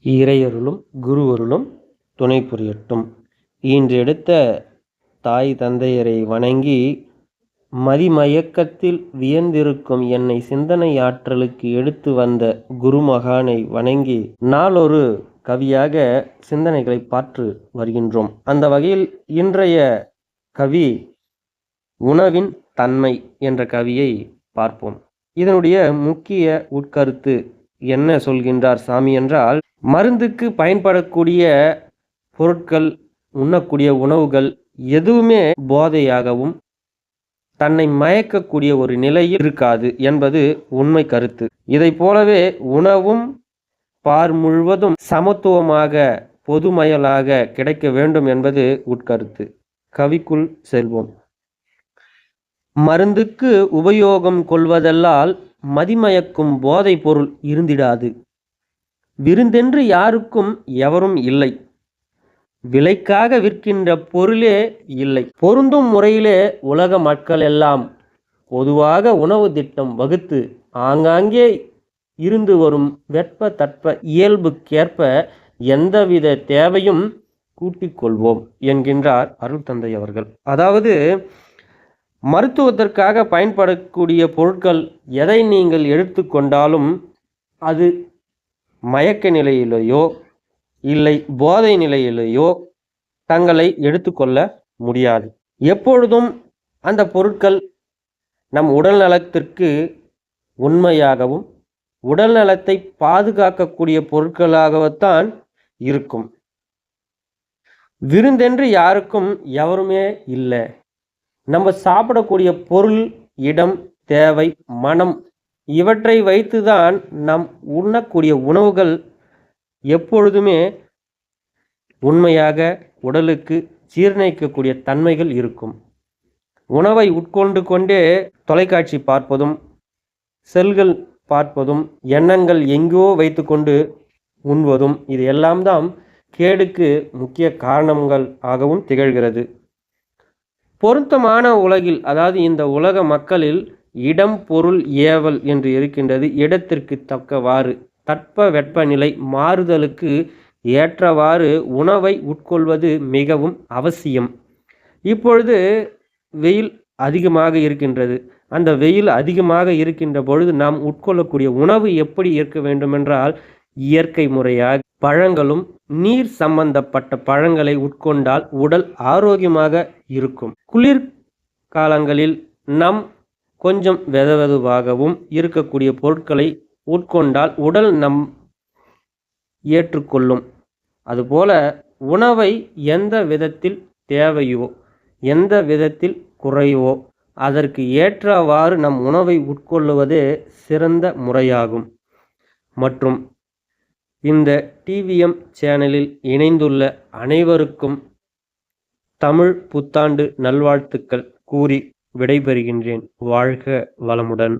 இறையருளும் குருவருளும் துணை புரியட்டும். ஈன்றெடுத்த தாய் தந்தையரை வணங்கி மதிமயக்கத்தில் வியந்திருக்கும் என்னை சிந்தனை ஆற்றலுக்கு எடுத்து வந்த குருமகானை வணங்கி நாளொரு கவியாக சிந்தனைகளை பார்த்து வருகின்றோம். அந்த வகையில் இன்றைய கவி உணவின் தன்மை என்ற கவியை பார்ப்போம். இதனுடைய முக்கிய உட்கருத்து என்ன சொல்கின்றார் சாமி என்றால், மருந்துக்கு பயன்படக்கூடிய பொருட்கள், உண்ணக்கூடிய உணவுகள் எதுவுமே போதையாகவும் தன்னை மயக்கக்கூடிய ஒரு நிலையில் இருக்காது என்பது உண்மை கருத்து. இதை போலவே உணவும் பார் முழுவதும் சமத்துவமாக பொதுமயலாக கிடைக்க வேண்டும் என்பது உட்கருத்து. கவிக்குள் செல்வோம். மருந்துக்கு உபயோகம் கொள்வதல்லால் மதிமயக்கும் போதை பொருள் இருந்திடாது. விருந்தென்று யாருக்கும் எவரும் இல்லை. விலைக்காக விற்கின்ற பொருளே இல்லை. பொருந்தும் முறையிலே உலக மக்கள் எல்லாம் பொதுவாக உணவு திட்டம் வகுத்து ஆங்காங்கே இருந்து வரும் வெப்ப தட்ப இயல்புக்கேற்ப எந்தவித தேவையும் கூட்டிக் கொள்வோம் என்கின்றார் அருள் தந்தை அவர்கள். அதாவது மருத்துவத்திற்காக பயன்படக்கூடிய பொருட்கள் எதை நீங்கள் எடுத்துக்கொண்டாலும் அது மயக்க நிலையிலேயோ இல்லை போதை நிலையிலேயோ தங்களை எடுத்துக்கொள்ள முடியாது. எப்பொழுதும் அந்த பொருட்கள் நம் உடல் நலத்திற்கு உண்மையாகவும் உடல் நலத்தை பாதுகாக்கக்கூடிய பொருட்களாகத்தான் இருக்கும். விருந்தென்று யாருக்கும் எவருமே இல்லை. நம்ம சாப்பிடக்கூடிய பொருள், இடம், தேவை, மனம் இவற்றை வைத்துதான் நம் உண்ணக்கூடிய உணவுகள் எப்பொழுதுமே உண்மையாக உடலுக்கு ஜீரணிக்கக்கூடிய தன்மைகள் இருக்கும். உணவை உட்கொண்டு கொண்டே தொலைக்காட்சி பார்ப்பதும், செல்கள் பார்ப்பதும், எண்ணங்கள் எங்கோ வைத்து கொண்டு உண்வதும் இது எல்லாம் தான் கேடுக்கு முக்கிய காரணங்கள் ஆகவும் திகழ்கிறது. பொருத்தமான உலகில், அதாவது இந்த உலக மக்களில் இடம் பொருள் ஏவல் என்று இருக்கின்றது. இடத்திற்கு தக்கவாறு தட்ப வெப்பநிலை மாறுதலுக்கு ஏற்றவாறு உணவை உட்கொள்வது மிகவும் அவசியம். இப்பொழுது வெயில் அதிகமாக இருக்கின்றது. அந்த வெயில் அதிகமாக இருக்கின்ற பொழுது நாம் உட்கொள்ளக்கூடிய உணவு எப்படி இருக்க வேண்டுமென்றால், இயற்கை முறையாக பழங்களும் நீர் சம்பந்தப்பட்ட பழங்களை உட்கொண்டால் உடல் ஆரோக்கியமாக இருக்கும். குளிர் காலங்களில் நம் கொஞ்சம் வெதுவாகவும் இருக்கக்கூடிய பொருட்களை உட்கொண்டால் உடல் நம் ஏற்றுக்கொள்ளும். அதுபோல உணவை எந்த விதத்தில் தேவையோ எந்த விதத்தில் குறைவோ அதற்கு ஏற்றவாறு நம் உணவை உட்கொள்ளுவதே சிறந்த முறையாகும். மற்றும் இந்த டிவிஎம் சேனலில் இணைந்துள்ள அனைவருக்கும் தமிழ் புத்தாண்டு நல்வாழ்த்துக்கள் கூறி விடைபெறுகின்றேன். வாழ்க வளமுடன்.